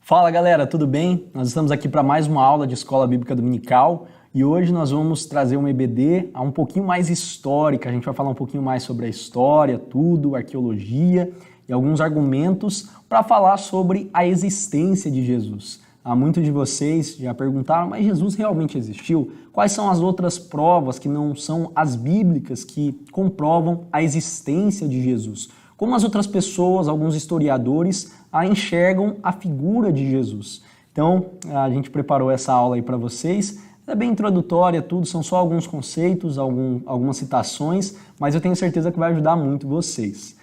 Fala galera, tudo bem? Nós estamos aqui para mais uma aula de Escola Bíblica Dominical e hoje nós vamos trazer uma EBD um pouquinho mais histórica. A gente vai falar um pouquinho mais sobre a história, tudo, arqueologia e alguns argumentos para falar sobre a existência de Jesus. Muitos de vocês já perguntaram, mas Jesus realmente existiu? Quais são as outras provas que não são as bíblicas que comprovam a existência de Jesus? Como as outras pessoas, alguns historiadores, enxergam a figura de Jesus. Então, a gente preparou essa aula aí para vocês. É bem introdutória, tudo, são só alguns conceitos, algumas citações, mas eu tenho certeza que vai ajudar muito vocês.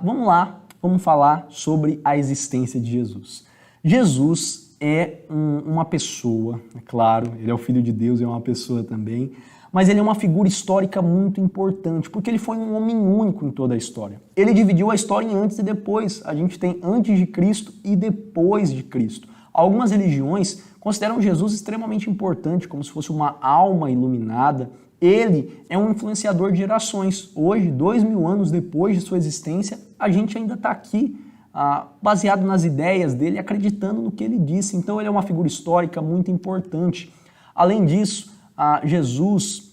Vamos lá, vamos falar sobre a existência de Jesus. Jesus é uma pessoa, é claro, ele é o Filho de Deus, é uma pessoa também, mas ele é uma figura histórica muito importante, porque ele foi um homem único em toda a história. Ele dividiu a história em antes e depois. A gente tem antes de Cristo e depois de Cristo. Algumas religiões consideram Jesus extremamente importante, como se fosse uma alma iluminada. Ele é um influenciador de gerações. Hoje, 2000 anos depois de sua existência, a gente ainda está aqui, baseado nas ideias dele, acreditando no que ele disse. Então ele é uma figura histórica muito importante. Além disso, Jesus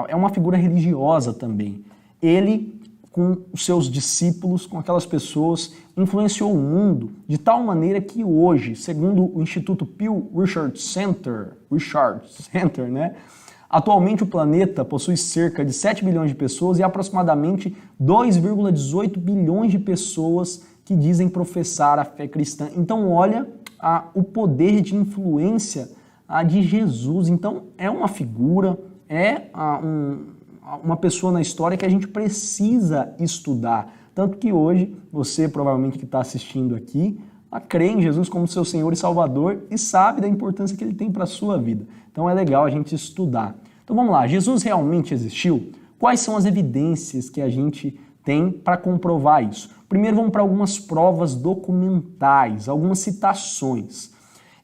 é uma figura religiosa também. Ele, com os seus discípulos, com aquelas pessoas, influenciou o mundo de tal maneira que hoje, segundo o Instituto Pew Research Center, né, atualmente o planeta possui cerca de 7 bilhões de pessoas e aproximadamente 2,18 bilhões de pessoas que dizem professar a fé cristã. Então olha o poder de influência de Jesus. Então é uma figura, uma pessoa na história que a gente precisa estudar. Tanto que hoje, você provavelmente que está assistindo aqui, crê em Jesus como seu Senhor e Salvador e sabe da importância que ele tem para a sua vida. Então é legal a gente estudar. Então vamos lá, Jesus realmente existiu? Quais são as evidências que a gente tem para comprovar isso? Primeiro vamos para algumas provas documentais, algumas citações.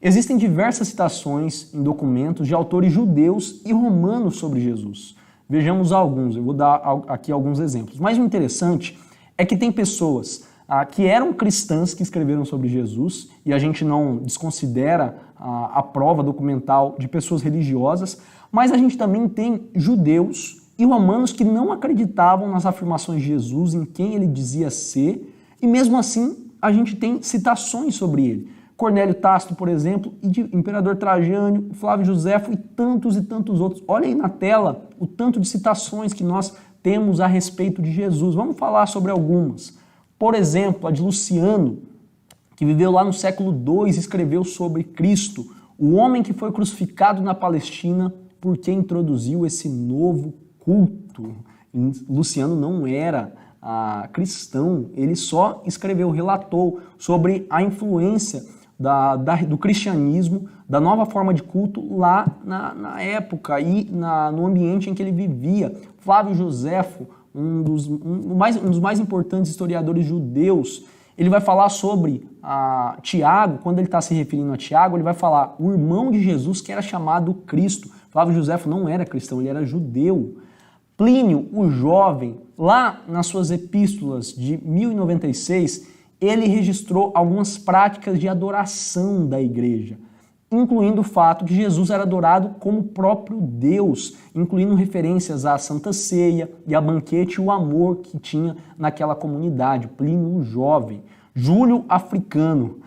Existem diversas citações em documentos de autores judeus e romanos sobre Jesus. Vejamos alguns, eu vou dar aqui alguns exemplos. Mas o interessante é que tem pessoas que eram cristãs que escreveram sobre Jesus, e a gente não desconsidera a prova documental de pessoas religiosas, mas a gente também tem judeus e romanos que não acreditavam nas afirmações de Jesus, em quem ele dizia ser, e mesmo assim a gente tem citações sobre ele. Cornélio Tácito, por exemplo, e de Imperador Trajano, Flávio Josefo e tantos outros. Olha aí na tela o tanto de citações que nós temos a respeito de Jesus. Vamos falar sobre algumas. Por exemplo, a de Luciano, que viveu lá no século II e escreveu sobre Cristo, o homem que foi crucificado na Palestina porque introduziu esse novo culto. Luciano não era cristão, ele só escreveu, relatou sobre a influência do cristianismo, da nova forma de culto lá na época e no ambiente em que ele vivia. Flávio Josefo, um dos mais importantes historiadores judeus, ele vai falar sobre Tiago. Quando ele está se referindo a Tiago, ele vai falar o irmão de Jesus que era chamado Cristo. Flávio Josefo não era cristão, ele era judeu. Plínio, o jovem, lá nas suas epístolas de 1096, ele registrou algumas práticas de adoração da igreja, incluindo o fato que Jesus era adorado como próprio Deus, incluindo referências à Santa Ceia e a banquete e o amor que tinha naquela comunidade. Plínio, o jovem. Júlio Africano,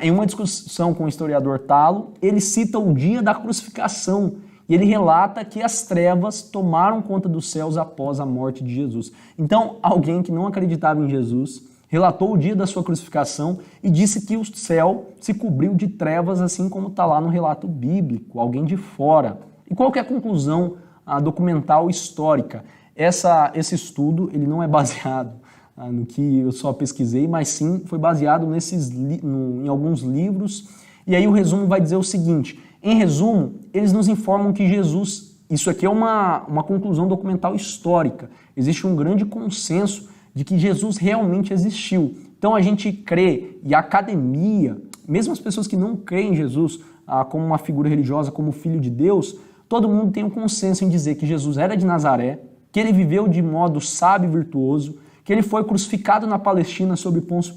em uma discussão com o historiador Talo, ele cita o dia da crucificação, e ele relata que as trevas tomaram conta dos céus após a morte de Jesus. Então, alguém que não acreditava em Jesus relatou o dia da sua crucificação e disse que o céu se cobriu de trevas, assim como está lá no relato bíblico, alguém de fora. E qual que é a conclusão documental histórica? Esse estudo ele não é baseado no que eu só pesquisei, mas sim foi baseado em alguns livros. E aí o resumo vai dizer o seguinte: em resumo, eles nos informam que Jesus, isso aqui é uma conclusão documental histórica, existe um grande consenso de que Jesus realmente existiu. Então a gente crê, e a academia, mesmo as pessoas que não creem em Jesus como uma figura religiosa, como Filho de Deus, todo mundo tem um consenso em dizer que Jesus era de Nazaré, que ele viveu de modo sábio e virtuoso, que ele foi crucificado na Palestina sob Pôncio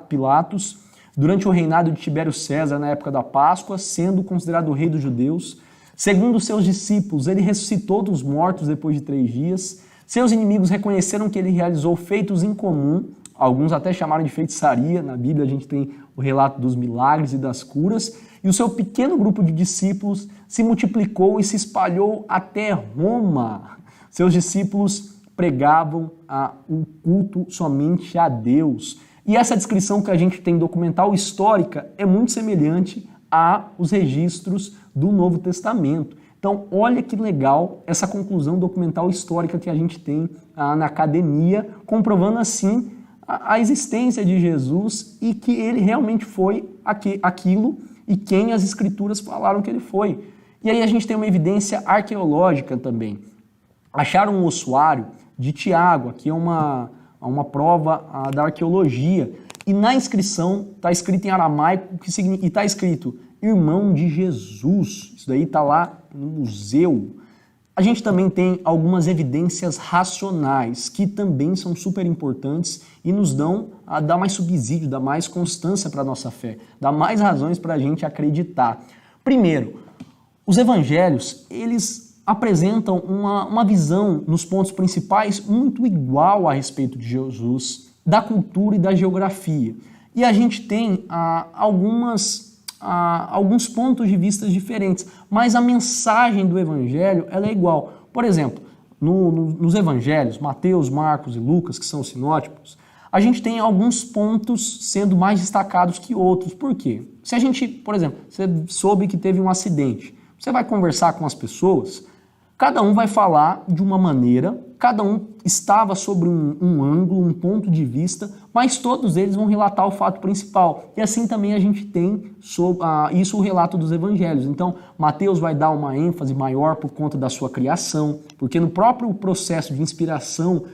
Pilatos, durante o reinado de Tibério César, na época da Páscoa, sendo considerado o rei dos judeus. Segundo seus discípulos, ele ressuscitou dos mortos depois de 3 dias. Seus inimigos reconheceram que ele realizou feitos em comum, alguns até chamaram de feitiçaria. Na Bíblia a gente tem o relato dos milagres e das curas. E o seu pequeno grupo de discípulos se multiplicou e se espalhou até Roma. Seus discípulos pregavam o culto somente a Deus. E essa descrição que a gente tem documental histórica é muito semelhante aos registros do Novo Testamento. Então, olha que legal essa conclusão documental histórica que a gente tem na academia, comprovando assim a existência de Jesus e que ele realmente foi aquilo e quem as escrituras falaram que ele foi. E aí a gente tem uma evidência arqueológica também. Acharam um ossuário de Tiago, aqui é uma prova da arqueologia, e na inscrição está escrito em aramaico e está escrito irmão de Jesus. Isso daí está lá no museu. A gente também tem algumas evidências racionais que também são super importantes e nos dá mais subsídio, dá mais constância para a nossa fé, dá mais razões para a gente acreditar. Primeiro, os evangelhos, eles apresentam uma visão nos pontos principais muito igual a respeito de Jesus, da cultura e da geografia. E a gente tem alguns pontos de vista diferentes, mas a mensagem do evangelho ela é igual. Por exemplo, nos evangelhos, Mateus, Marcos e Lucas, que são os sinóticos, a gente tem alguns pontos sendo mais destacados que outros. Por quê? Se a gente, por exemplo, você soube que teve um acidente, você vai conversar com as pessoas, cada um vai falar de uma maneira, cada um estava sobre um ângulo, um ponto de vista, mas todos eles vão relatar o fato principal. E assim também a gente tem isso o relato dos evangelhos. Então, Mateus vai dar uma ênfase maior por conta da sua criação, porque no próprio processo de inspiração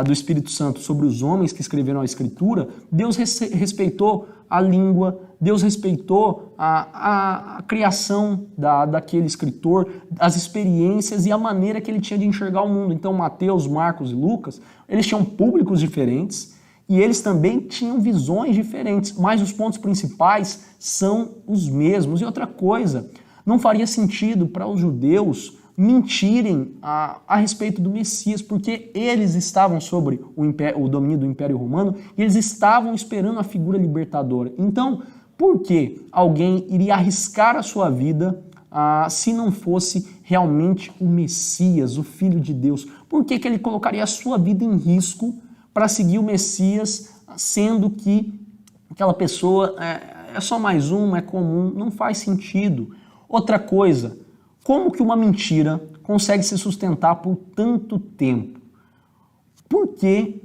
do Espírito Santo sobre os homens que escreveram a Escritura, Deus respeitou a língua, Deus respeitou a criação daquele escritor, as experiências e a maneira que ele tinha de enxergar o mundo. Então, Mateus, Marcos e Lucas, eles tinham públicos diferentes e eles também tinham visões diferentes, mas os pontos principais são os mesmos. E outra coisa, não faria sentido para os judeus mentirem a respeito do Messias, porque eles estavam sobre o domínio do Império Romano e eles estavam esperando a figura libertadora. Então, por que alguém iria arriscar a sua vida se não fosse realmente o Messias, o Filho de Deus? Por que ele colocaria a sua vida em risco para seguir o Messias, sendo que aquela pessoa é só mais uma, é comum? Não faz sentido. Outra coisa, como que uma mentira consegue se sustentar por tanto tempo? Por que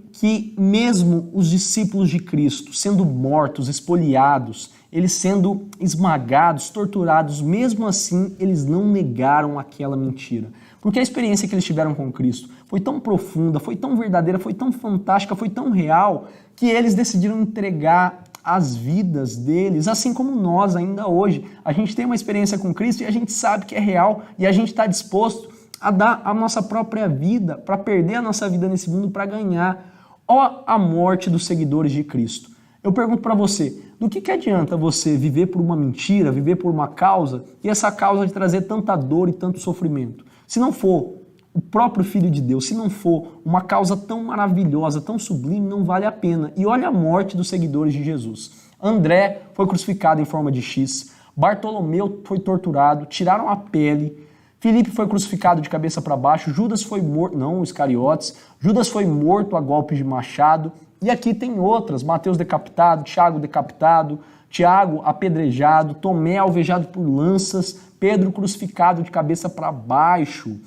mesmo os discípulos de Cristo, sendo mortos, espoliados, eles sendo esmagados, torturados, mesmo assim eles não negaram aquela mentira? Porque a experiência que eles tiveram com Cristo foi tão profunda, foi tão verdadeira, foi tão fantástica, foi tão real, que eles decidiram entregar as vidas deles, assim como nós ainda hoje. A gente tem uma experiência com Cristo e a gente sabe que é real e a gente está disposto a dar a nossa própria vida, para perder a nossa vida nesse mundo, para ganhar. Ó a morte dos seguidores de Cristo. Eu pergunto para você, do que adianta você viver por uma mentira, viver por uma causa, e essa causa te trazer tanta dor e tanto sofrimento? Se não for o próprio Filho de Deus, se não for uma causa tão maravilhosa, tão sublime, não vale a pena. E olha a morte dos seguidores de Jesus. André foi crucificado em forma de X, Bartolomeu foi torturado, tiraram a pele, Filipe foi crucificado de cabeça para baixo, Judas foi morto, não, os Iscariotes, Judas foi morto a golpes de machado, e aqui tem outras, Mateus decapitado, Tiago decapitado, Tiago apedrejado, Tomé alvejado por lanças, Pedro crucificado de cabeça para baixo.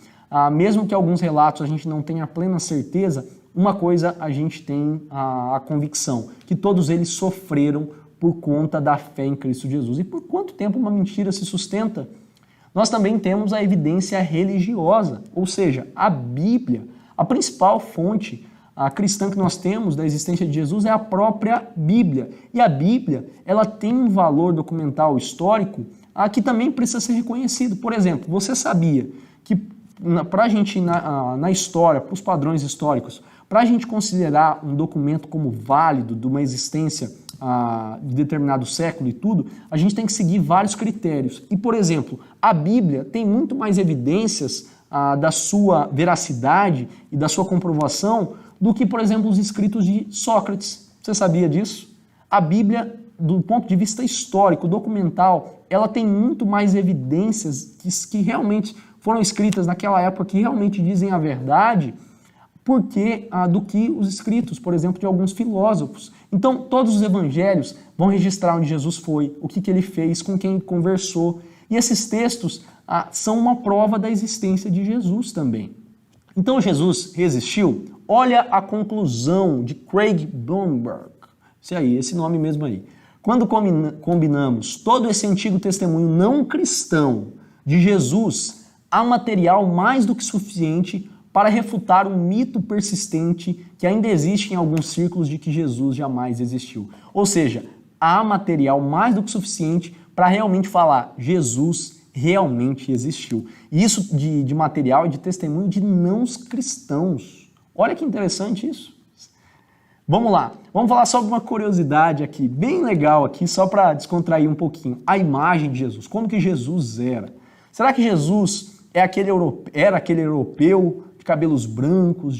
Mesmo que alguns relatos a gente não tenha plena certeza, uma coisa a gente tem a convicção, que todos eles sofreram por conta da fé em Cristo Jesus. E por quanto tempo uma mentira se sustenta? Nós também temos a evidência religiosa, ou seja, a Bíblia. A principal fonte cristã que nós temos da existência de Jesus é a própria Bíblia. E a Bíblia, ela tem um valor documental histórico que também precisa ser reconhecido. Por exemplo, você sabia que para a gente, na história, para os padrões históricos, para a gente considerar um documento como válido de uma existência de determinado século e tudo, a gente tem que seguir vários critérios. E, por exemplo, a Bíblia tem muito mais evidências da sua veracidade e da sua comprovação do que, por exemplo, os escritos de Sócrates. Você sabia disso? A Bíblia, do ponto de vista histórico, documental, ela tem muito mais evidências que realmente foram escritas naquela época, que realmente dizem a verdade, do que os escritos, por exemplo, de alguns filósofos. Então, todos os evangelhos vão registrar onde Jesus foi, o que ele fez, com quem conversou. E esses textos são uma prova da existência de Jesus também. Então, Jesus resistiu? Olha a conclusão de Craig Blomberg. Esse nome mesmo aí. Quando combinamos todo esse antigo testemunho não cristão de Jesus, há material mais do que suficiente para refutar um mito persistente que ainda existe em alguns círculos de que Jesus jamais existiu. Ou seja, há material mais do que suficiente para realmente falar Jesus realmente existiu. E isso de material e de testemunho de não cristãos. Olha que interessante isso. Vamos lá, vamos falar sobre uma curiosidade aqui, bem legal aqui, só para descontrair um pouquinho. A imagem de Jesus, como que Jesus era? Será que Jesus era aquele europeu de cabelos brancos,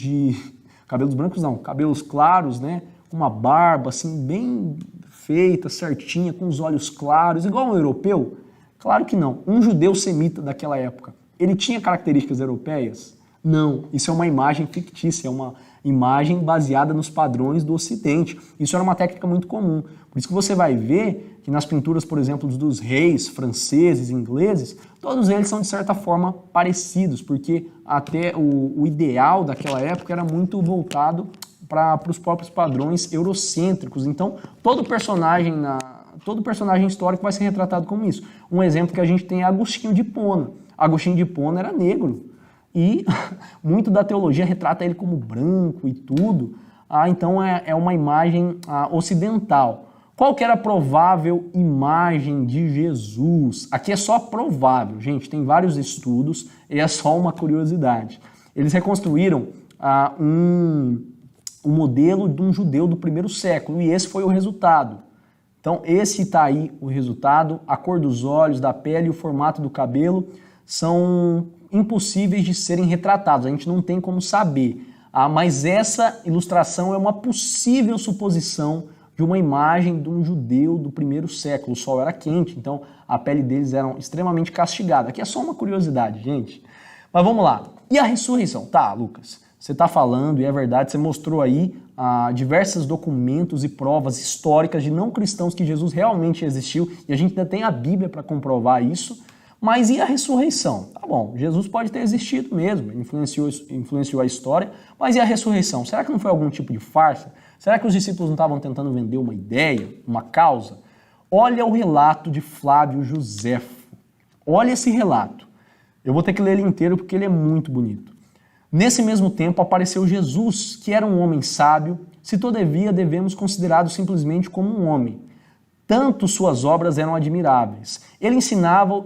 cabelos claros, né? Com uma barba assim bem feita, certinha, com os olhos claros, igual um europeu? Claro que não. Um judeu semita daquela época, ele tinha características europeias? Não, isso é uma imagem fictícia, é uma imagem baseada nos padrões do Ocidente. Isso era uma técnica muito comum. Por isso que você vai ver que nas pinturas, por exemplo, dos reis franceses, ingleses, todos eles são de certa forma parecidos, porque até o ideal daquela época era muito voltado para os próprios padrões eurocêntricos. Então, todo personagem histórico vai ser retratado como isso. Um exemplo que a gente tem é Agostinho de Hipona. Agostinho de Hipona era negro. E muito da teologia retrata ele como branco e tudo. Então é uma imagem ocidental. Qual que era a provável imagem de Jesus? Aqui é só provável, gente, tem vários estudos e é só uma curiosidade. Eles reconstruíram um modelo de um judeu do primeiro século e esse foi o resultado. Então esse está aí o resultado, a cor dos olhos, da pele e o formato do cabelo são impossíveis de serem retratados, a gente não tem como saber. Mas essa ilustração é uma possível suposição de uma imagem de um judeu do primeiro século. O sol era quente, então a pele deles era extremamente castigada. Aqui é só uma curiosidade, gente. Mas vamos lá. E a ressurreição? Tá, Lucas, você está falando, e é verdade, você mostrou aí diversos documentos e provas históricas de não cristãos que Jesus realmente existiu, e a gente ainda tem a Bíblia para comprovar isso. Mas e a ressurreição? Tá bom, Jesus pode ter existido mesmo, influenciou a história, mas e a ressurreição? Será que não foi algum tipo de farsa? Será que os discípulos não estavam tentando vender uma ideia, uma causa? Olha o relato de Flávio Joséfo. Olha esse relato. Eu vou ter que ler ele inteiro porque ele é muito bonito. Nesse mesmo tempo apareceu Jesus, que era um homem sábio, se todavia devemos considerá-lo simplesmente como um homem. Tanto suas obras eram admiráveis. Ele ensinava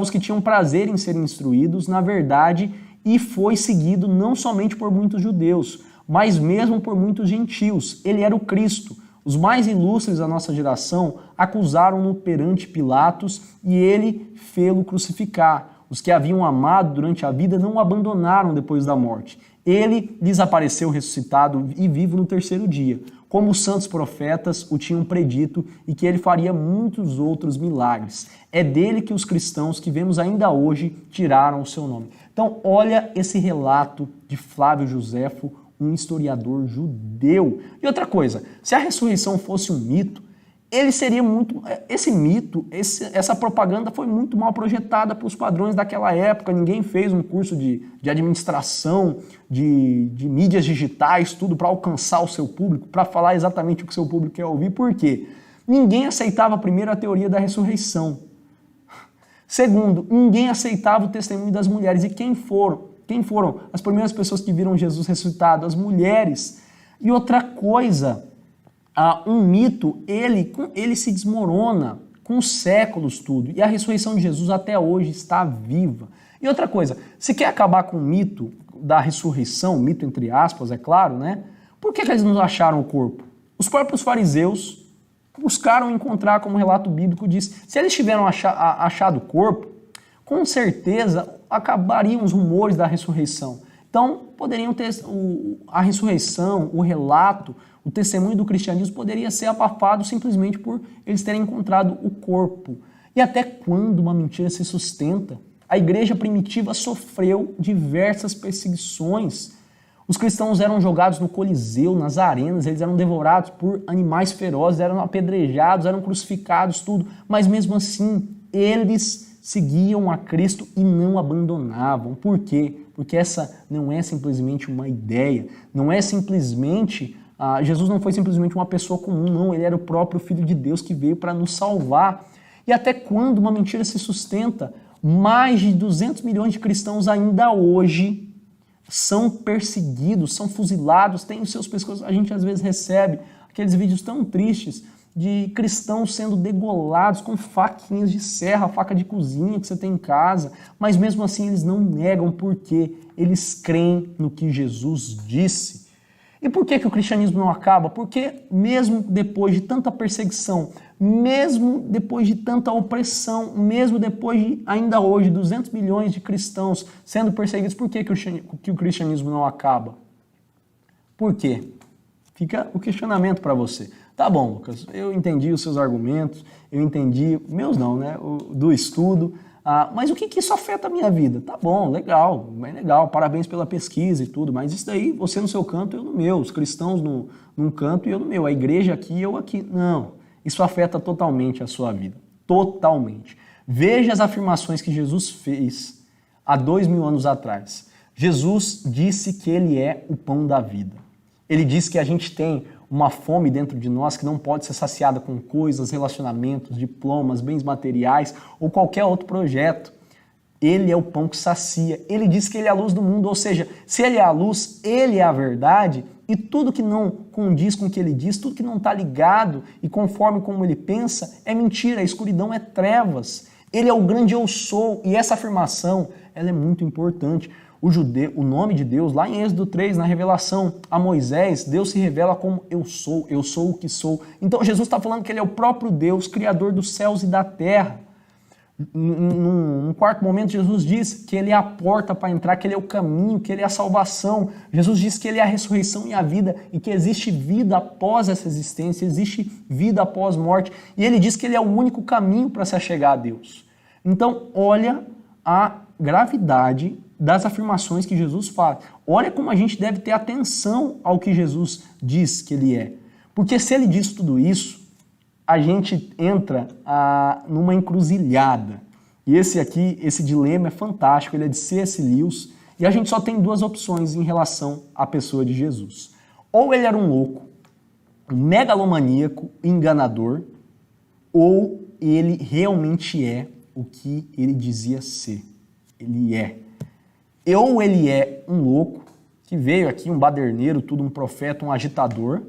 os que tinham prazer em serem instruídos na verdade e foi seguido não somente por muitos judeus, mas mesmo por muitos gentios. Ele era o Cristo. Os mais ilustres da nossa geração acusaram-no perante Pilatos e ele fê-lo crucificar. Os que haviam amado durante a vida não o abandonaram depois da morte. Ele lhes apareceu ressuscitado e vivo no terceiro dia, como os santos profetas o tinham predito e que ele faria muitos outros milagres. É dele que os cristãos que vemos ainda hoje tiraram o seu nome. Então, olha esse relato de Flávio Joséfo, um historiador judeu. E outra coisa, se a ressurreição fosse um mito, ele seria muito... Esse mito, essa propaganda foi muito mal projetada para os padrões daquela época. Ninguém fez um curso de administração, de mídias digitais, tudo para alcançar o seu público, para falar exatamente o que o seu público quer ouvir. Por quê? Ninguém aceitava primeiro a teoria da ressurreição. Segundo, ninguém aceitava o testemunho das mulheres. E quem foram? Quem foram as primeiras pessoas que viram Jesus ressuscitado? As mulheres. E outra coisa... um mito, ele se desmorona com séculos tudo, e a ressurreição de Jesus até hoje está viva. E outra coisa, se quer acabar com o mito da ressurreição, mito entre aspas, é claro, né? Por que eles não acharam o corpo? Os próprios fariseus buscaram encontrar, como o relato bíblico diz. Se eles tiveram achado o corpo, com certeza acabariam os rumores da ressurreição. Então, poderiam ter a ressurreição, o relato, o testemunho do cristianismo poderia ser abafado simplesmente por eles terem encontrado o corpo. E até quando uma mentira se sustenta? A igreja primitiva sofreu diversas perseguições. Os cristãos eram jogados no Coliseu, nas arenas, eles eram devorados por animais ferozes, eram apedrejados, eram crucificados, tudo. Mas mesmo assim, eles seguiam a Cristo e não abandonavam. Por quê? Porque essa não é simplesmente uma ideia, não é simplesmente... Jesus não foi simplesmente uma pessoa comum, não, ele era o próprio Filho de Deus que veio para nos salvar. E até quando uma mentira se sustenta? Mais de 200 milhões de cristãos ainda hoje são perseguidos, são fuzilados, têm os seus pescoços. A gente às vezes recebe aqueles vídeos tão tristes de cristãos sendo degolados com faquinhas de serra, faca de cozinha que você tem em casa, mas mesmo assim eles não negam porque eles creem no que Jesus disse. E por que o cristianismo não acaba? Porque mesmo depois de tanta perseguição, mesmo depois de tanta opressão, mesmo depois de, ainda hoje, 200 milhões de cristãos sendo perseguidos, por que o cristianismo não acaba? Por quê? Fica o questionamento para você. Tá bom, Lucas, eu entendi os seus argumentos, eu entendi, meus não, né, do estudo, mas o que isso afeta a minha vida? Tá bom, legal, bem legal, parabéns pela pesquisa e tudo, mas isso daí, você no seu canto, eu no meu, os cristãos num canto e eu no meu, a igreja aqui e eu aqui. Não, isso afeta totalmente a sua vida, totalmente. Veja as afirmações que Jesus fez há 2000 anos atrás. Jesus disse que ele é o pão da vida. Ele disse que a gente tem uma fome dentro de nós que não pode ser saciada com coisas, relacionamentos, diplomas, bens materiais ou qualquer outro projeto. Ele é o pão que sacia. Ele diz que ele é a luz do mundo, ou seja, se ele é a luz, ele é a verdade, e tudo que não condiz com o que ele diz, tudo que não está ligado e conforme como ele pensa, é mentira, a escuridão é trevas. Ele é o grande eu sou, e essa afirmação ela é muito importante. O nome de Deus, lá em Êxodo 3, na revelação a Moisés, Deus se revela como eu sou o que sou. Então Jesus está falando que ele é o próprio Deus, criador dos céus e da terra. Num quarto momento, Jesus diz que ele é a porta para entrar, que ele é o caminho, que ele é a salvação. Jesus diz que ele é a ressurreição e a vida, e que existe vida após essa existência, existe vida após morte. E ele diz que ele é o único caminho para se achegar a Deus. Então, olha a gravidade das afirmações que Jesus faz. Olha como a gente deve ter atenção ao que Jesus diz que ele é. Porque se ele diz tudo isso, a gente entra numa encruzilhada. E esse dilema é fantástico, ele é de C.S. Lewis, e a gente só tem duas opções em relação à pessoa de Jesus. Ou ele era um louco, um megalomaníaco, enganador, ou ele realmente é o que ele dizia ser. Ele é. Ou ele é um louco, que veio aqui, um baderneiro, tudo um profeta, um agitador,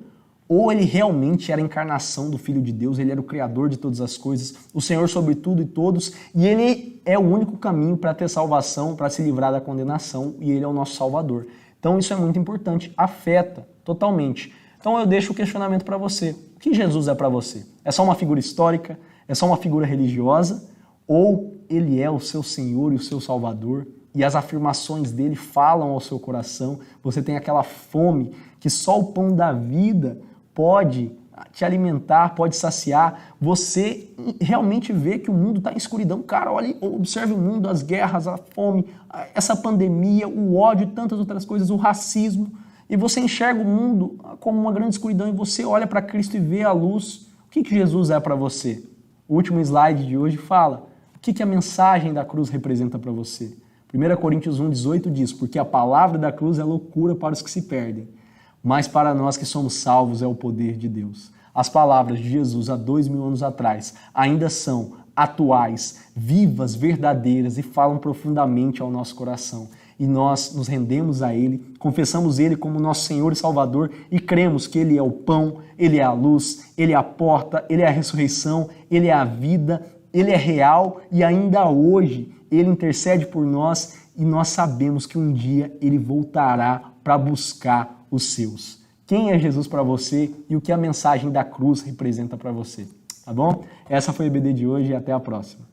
ou ele realmente era a encarnação do Filho de Deus, ele era o Criador de todas as coisas, o Senhor sobre tudo e todos, e ele é o único caminho para ter salvação, para se livrar da condenação, e ele é o nosso Salvador. Então isso é muito importante, afeta totalmente. Então eu deixo o questionamento para você. O que Jesus é para você? É só uma figura histórica? É só uma figura religiosa? Ou ele é o seu Senhor e o seu Salvador? E as afirmações dele falam ao seu coração, você tem aquela fome que só o pão da vida pode te alimentar, pode saciar, você realmente vê que o mundo está em escuridão. Cara, olha, observe o mundo, as guerras, a fome, essa pandemia, o ódio e tantas outras coisas, o racismo, e você enxerga o mundo como uma grande escuridão e você olha para Cristo e vê a luz. O que Jesus é para você? O último slide de hoje fala o que a mensagem da cruz representa para você. 1 Coríntios 1,18 diz, porque a palavra da cruz é loucura para os que se perdem, mas para nós que somos salvos é o poder de Deus. As palavras de Jesus há 2000 anos atrás ainda são atuais, vivas, verdadeiras e falam profundamente ao nosso coração. E nós nos rendemos a Ele, confessamos Ele como nosso Senhor e Salvador e cremos que Ele é o pão, Ele é a luz, Ele é a porta, Ele é a ressurreição, Ele é a vida, Ele é real e ainda hoje Ele intercede por nós e nós sabemos que um dia Ele voltará para buscar os seus. quem é Jesus para você e o que a mensagem da cruz representa para você, tá bom? Essa foi a EBD de hoje e até a próxima.